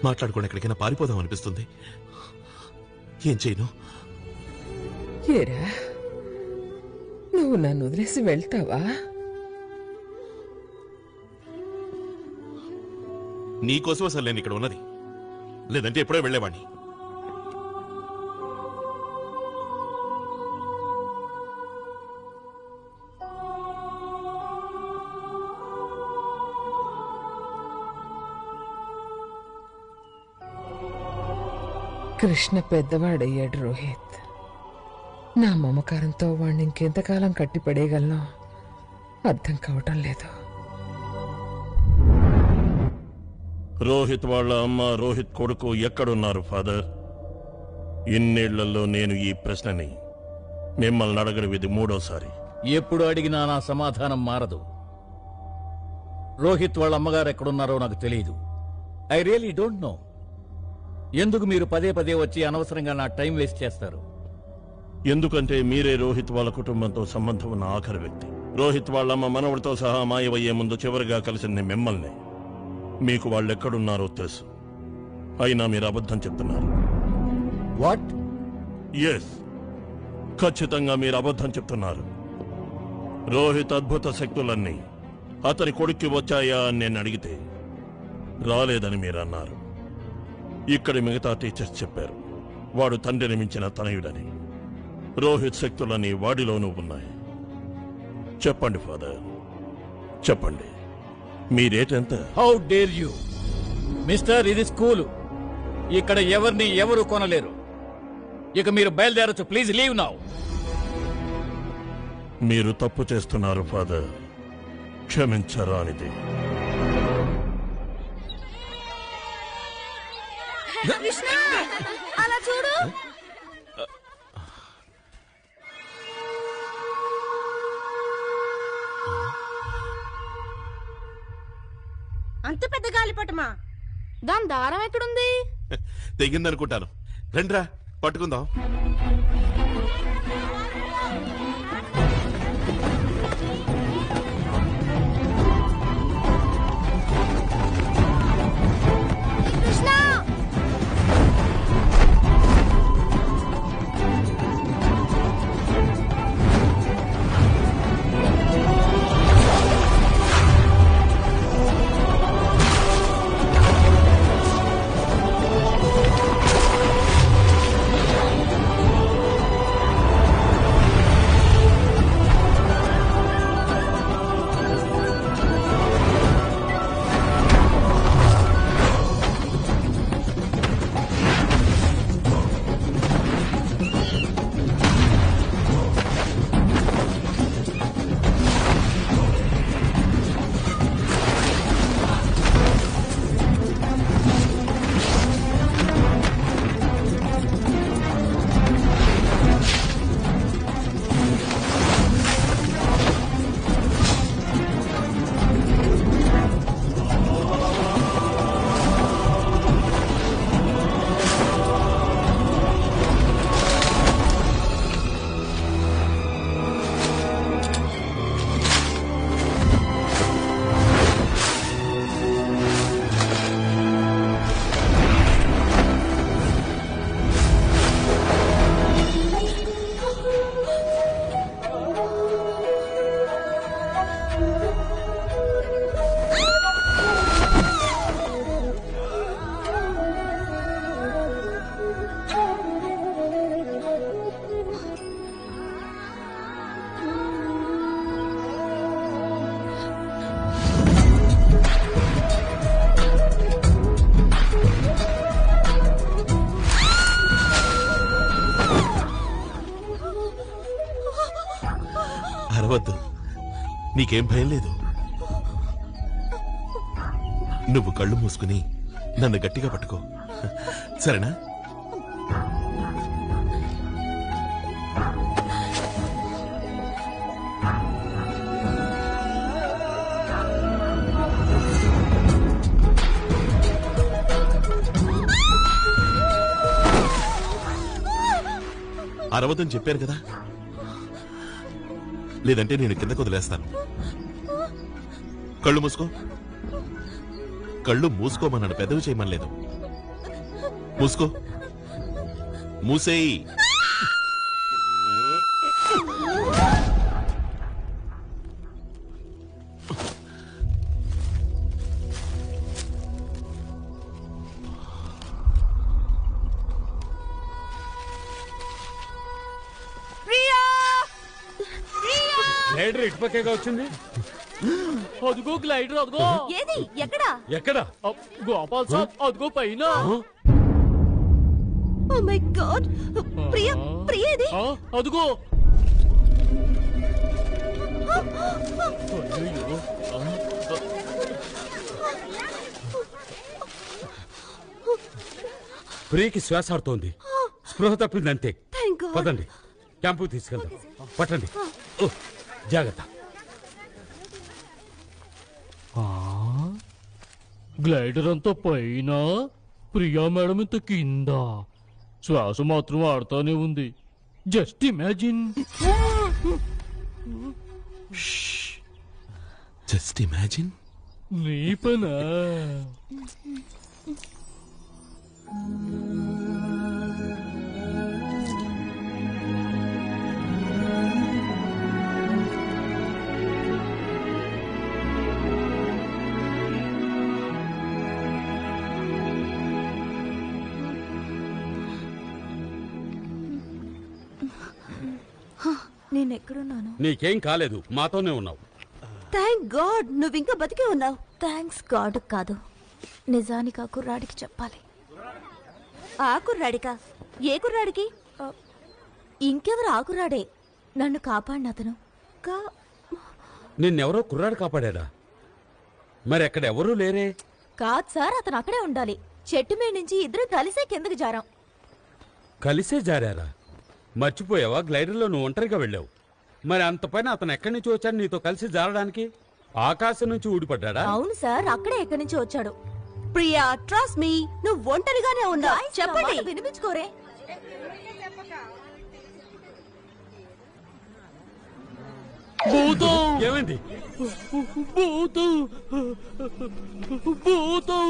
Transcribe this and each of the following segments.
మాట్లాడుకుని ఎక్కడికైనా పారిపోదాం అనిపిస్తుంది. ఏం చేయను? ఏరా, నువ్వు నన్ను వదిలేసి వెళ్తావా? నీకోసం అసలు నేను ఇక్కడ ఉన్నది, లేదంటే ఎప్పుడో వెళ్లేవాణ్ణి. కృష్ణ పెద్దవాడయ్యాడు రోహిత్. నా మమకారంతో వాణ్ణి ఇంకెంతకాలం కట్టిపడేయగలను అర్థం కావటం లేదు. రోహిత్ వాళ్ళ అమ్మ, రోహిత్ కొడుకు ఎక్కడున్నారు ఫాదర్? ఇన్నేళ్లలో నేను ఈ ప్రశ్నని మిమ్మల్ని అడగడం ఇది మూడోసారి. ఎప్పుడు అడిగినా నా సమాధానం మారదు. రోహిత్ వాళ్ళ అమ్మగారు ఎక్కడున్నారో నాకు తెలియదు. I really don't know. ఎందుకు మీరు పదే పదే వచ్చి అనవసరంగా నా టైం వేస్ట్ చేస్తారు? ఎందుకంటే మీరే రోహిత్ వాళ్ళ కుటుంబంతో సంబంధం ఉన్న ఆఖరి వ్యక్తి. రోహిత్ వాళ్ళమ్మ మనవడితో సహా మాయమయ్యే ముందు చివరిగా కలిసింది మిమ్మల్ని. మీకు వాళ్ళెక్కడున్నారో తెలుసు, అయినా మీరు అబద్ధం చెప్తున్నారు. వాట్? ఎస్, ఖచ్చితంగా మీరు అబద్ధం చెప్తున్నారు. రోహిత్ అద్భుత శక్తులన్నీ అతని కొడుక్కి వచ్చాయా అని నేను అడిగితే రాలేదని మీరు అన్నారు. ఇక్కడి మిగతా టీచర్స్ చెప్పారు వాడు తండ్రిని మించిన తనయుడని. రోహిత్ శక్తులన్నీ వాడిలోనూ ఉన్నాయి. చెప్పండి ఫాదర్, చెప్పండి, మీ రేట్ ఎంత? హౌ డేర్ యూ మిస్టర్, ఇది స్కూలు. ఇక్కడ ఎవరిని ఎవరు కొనలేరు. ఇక మీరు బయలుదేరచ్చు. Please leave now. మీరు తప్పు చేస్తున్నారు ఫాదర్, క్షమించరానిది. కృష్ణ, అలా చూడు. అంత పెద్ద గాలిపటమా? దాని దారం ఎక్కడుంది? తెగిందనుకుంటాను. రండ్రా పట్టుకుందాం. కృష్ణ, అరవద్దు, నీకేం భయం లేదు. నువ్వు కళ్ళు మూసుకుని నన్ను గట్టిగా పట్టుకో, సరేనా? అరవద్దని చెప్పాను కదా, లేదంటే నేను కిందకు వదిలేస్తాను. కళ్ళు మూసుకో. కళ్ళు మూసుకోమన్నాను, పెదవి చేయమనలేదు. మూసుకో, మూసేయి. గ్లైడర్ ఇటుపక్కేగా వచ్చింది. అదిగో గ్లైడర్, అదిగో. ఏది ఎక్కడా? ఎక్కడ? గోపాల్ సాబ్, అదిగో పైన. Oh my god, Priya Priya ఏది? అదిగో. అయ్యయ్యో. ప్రియకి శ్వాస ఆడుతోంది, స్పృహ తప్పింది అంతే. Thank god. పదండి, క్యాంపుకి తీసుకెళ్దాం. పట్టండి. ఓ, జాగ్రత్త. గ్లైడర్ అంతా పైన, ప్రియా మేడం ఇంత కింద. శ్వాస మాత్రం ఆడుతానే ఉంది. Just imagine. Just imagine. నీ పనా? నేనెక్కడున్నాను? నీకేం కాలేదు, మాతోనే ఉన్నావు. థ్యాంక్ గాడ్, నువ్వు ఇంకా బతికే ఉన్నావు. థ్యాంక్స్ గాడ్ కాదు, నిజానికి ఆ కుర్రాడికి చెప్పాలి. ఆ కుర్రాడికా? ఏ కుర్రాడికి? ఇంకెవరు? ఆ కుర్రాడే నన్ను కాపాడిన అతను. నిన్నెవరో కుర్రాడు కాపాడా? మరి అక్కడ ఎవరూ లేరే? కాదు సార్, అతను అక్కడే ఉండాలి. చెట్టు మీద నుంచి ఇద్దరు కలిసే కిందకి జారాం. కలిసే జారారా? మర్చిపోయావా? గ్లైడర్లో నువ్వు ఒంటరిగా వెళ్ళావు. మరి అంత పైన అతను ఎక్కడి నుంచి వచ్చాడు నీతో కలిసి జారడానికి? ఆకాశం నుంచి ఊడిపడ్డా? అవును సార్, అక్కడే ఎక్కడి నుంచి వచ్చాడు. ప్రియా, ట్రస్ట్ మీ, నువ్వు ఒంటరిగానే ఉన్నా. చెప్పండి, వినిపించుకోరే. భూతం, ఏమైంది? భూతం, భూతం,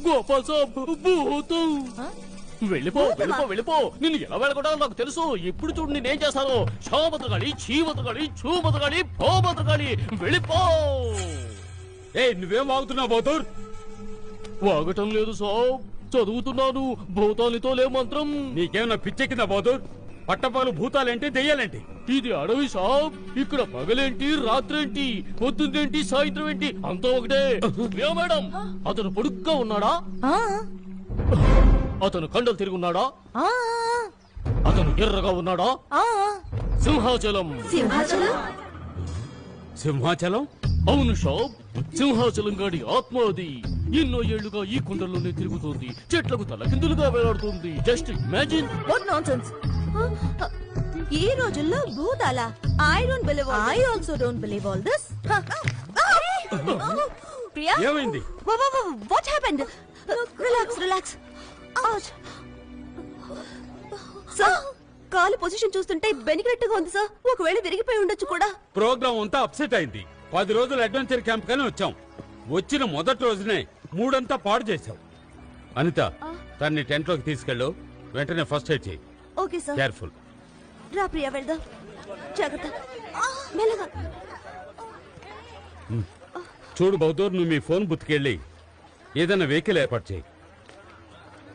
గోపాల్ సాబ్, భూతం. వెళ్ళిపో వెళ్ళిపో వెళ్ళిపో. నిన్ను ఎలా వెళ్ళగొట్టాలో నాకు తెలుసు. ఇప్పుడు చూడు నేనేం చేస్తాను. షోబతగాడి, చీబతగాడి, చూబతగాడి, పోబతగాడి, వెళ్ళిపో. నువ్వేం వాగుతున్నావు బౌతూర్? వాగటం లేదు సాబ్, చదువుతున్నాను. భూతాలతో లే మంత్రం. నీకేమన్నా పిచ్చెక్కిందా బౌతూర్? పట్టపగలు భూతాలేంటి, దెయ్యాలేంటి? ఇది అడవి సాబ్. ఇక్కడ పగలేంటి, రాత్రేంటి, పొద్దున్నేంటి, సాయంత్రం ఏంటి, అంతా ఒకటే. ప్రియా మేడం, అతను పొడుగ్గా ఉన్నాడా? అతను కండలు తిరిగి ఉన్నాడా? అతను ఎర్రగా ఉన్నాడా? సింహాచలం. సింహాచలం? అవును షాప్, సింహాచలం గాడి ఆత్మ అది. ఎన్నో ఏళ్లుగా ఈ కొండల్లోనే తిరుగుతోంది. చెట్లకు తలకిందులుగా వేలాడుతుంది. Just imagine. What nonsense. ఈ రోజుల్లో భూతాల I don't believe. I also don't believe all this. Priya, ఏమైంది? What happened? Relax relax. Sir, కాలు పొజిషన్ చూస్తుంటే బెనికినట్టుగా ఉంది సార్. ఒకవేళ విరిగిపోయి ఉండొచ్చు కూడా. ప్రోగ్రామ్ అంతా అప్సెట్ అయింది. 10 రోజులు అడ్వెంచర్ క్యాంప్ కానీ వచ్చాం. వచ్చిన మొదటి రోజునే మూడంతా పాడు చేశావు. అనిత, తన్ని టెంట్ లోకి తీసుకెళ్ళు. వెంటనే ఫస్ట్ ఎయిడ్ చేయి. Okay sir. కేర్ఫుల్. రా ప్రియా, వెళ్దాం. జాగ్రత్త, మెల్లగా. చూడు బౌద్ధూర్, నువ్వు మీ ఫోన్ బుత్తుకెళ్ళి ఏదైనా వెహికల్ ఏర్పాటు చేయి.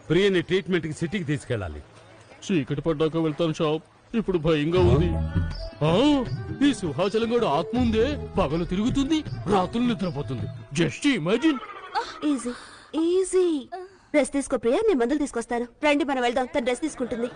ప్రియని ట్రీట్మెంట్ కి సిటీకి తీసుకెళ్ళాలి. చీకటి పడ్డాక వెళ్తాను షాప్. ఇప్పుడు భయంగా ఉంది. ఈ సింహాచలం గడు ఆత్మ ఉందే, పగలు తిరుగుతుంది, రాత్రులు నిద్రపోతుంది. Just imagine. Easy easy. Rest తీసుకో ప్రియా, నేను మందులు తీసుకొస్తాను. రండి మనం వెళ్దాం, తను రెస్ట్ తీసుకుంటుంది.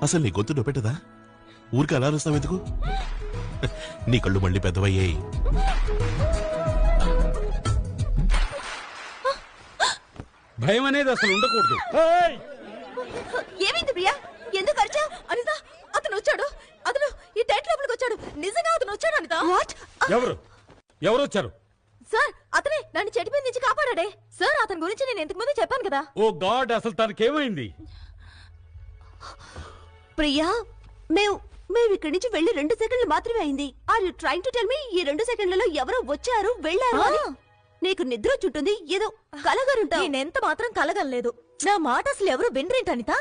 అసలు నీ గొంతు నొప్పెట్టదా? ఊరికి అలా అరుస్తావు ఎందుకు? నీ కళ్ళు మళ్ళీ పెద్దవయ్యాయి. భయం అనేది అసలు ఉండకూడదు. ఏమైంది ప్రియా? ఎందుకు అరిచావు? అనిత, అతను వచ్చాడు. అతను ఈ టెంట్ లోపలికి వచ్చాడు. నిజంగా అతను వచ్చాడు అనిత. వాట్? ఎవరు వచ్చారు? సార్ అతనే నన్ను చెట్టు మీద నుంచి కాపాడాడే సార్. అతని గురించి నేను ఇంతకు ముందు చెప్పాను కదా. ఓ గాడ్, అసలు తనకేమైంది? ప్రియా, మేము ఇక్కడి నుంచి వెళ్లి 2 సెకండ్లు మాత్రమే అయింది. Are you trying to tell me ఈ 2 సెకండ్లలో ఎవరో వచ్చారు వెళ్ళారు అని? నీకు నిద్ర చుట్టుంది, ఏదో కలగరుంటావు. నేనెంత మాత్రం కలగలేదు. నా మాట అసలు ఎవరు వినరేంటి అనిత?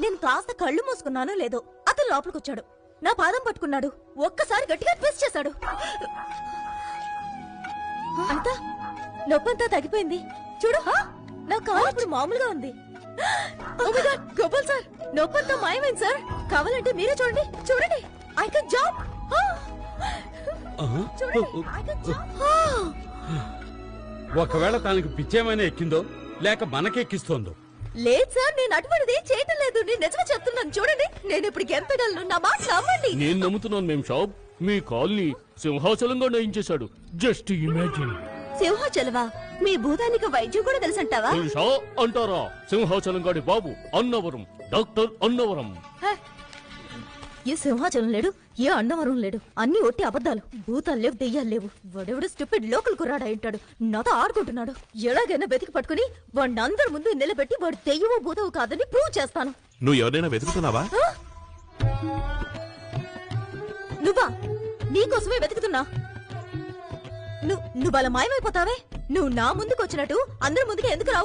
నేను కాస్త కళ్ళు మూసుకున్నానో లేదో అతను లోపలికొచ్చాడు, నా పాదం పట్టుకున్నాడు, ఒక్కసారి గట్టిగా ట్విస్ట్ చేశాడు. అనిత, నొప్పంతా తగ్గిపోయింది చూడు. నా కాలు ఇప్పుడు మామూలుగా ఉంది. గోపాల్ సార్, నొప్పంతా మాయమైంది సార్. కావాలంటే మీరే చూడండి. చూడండి, ఐ కెన్ జంప్. ఒకవేళ తనకి పిచ్చేమైనా ఎక్కిందో లేక మనకెక్కిస్తోందో? లేదు సార్, నేను అటువంటిది చేయటం లేదు. నేను నిజంగా చెప్తున్నాను. చూడండి, నేను ఇప్పుడు గెంతగలను. నా మాట నమ్మండి. నేను నమ్ముతున్నాను మేం షాప్. మీ కాల్ని సింహాచలంగా నయించేశాడు. Just imagine. సింహాచలవా? మీ భూతానికి వైద్యం కూడా తెలుసంటావా? తెలుసా అంటారా? సింహాచలం గాడి బాబు అన్నవరం, డాక్టర్ అన్నవరం. ఏ సింహాచలం లేడు, ఏ అన్నవరం లేడు. అన్ని ఒట్టి అబద్ధాలు. భూతాలు లేవు, దెయ్యాలు లేవు. వాడెవడు స్టూపిడ్ లోకల్ కుర్రాడా ఉంటాడు. నాతో ఆడుకుంటున్నాడు. ఎలాగైనా వెతికి పట్టుకుని వాడిని అందరి ముందు నిలబెట్టి వాడు దెయ్యమో భూతమో కాదని ప్రూవ్ చేస్తాను. నువ్వు ఎవరైనా వెతుకుతున్నావా? నువ్వా? నీకోసమే వెతుకుతున్నా. నువ్వు అలా మాయమైపోతావే. నువ్వు నా ముందుకు వచ్చినట్టు అందరి ముందుకు ఎందుకు రావు?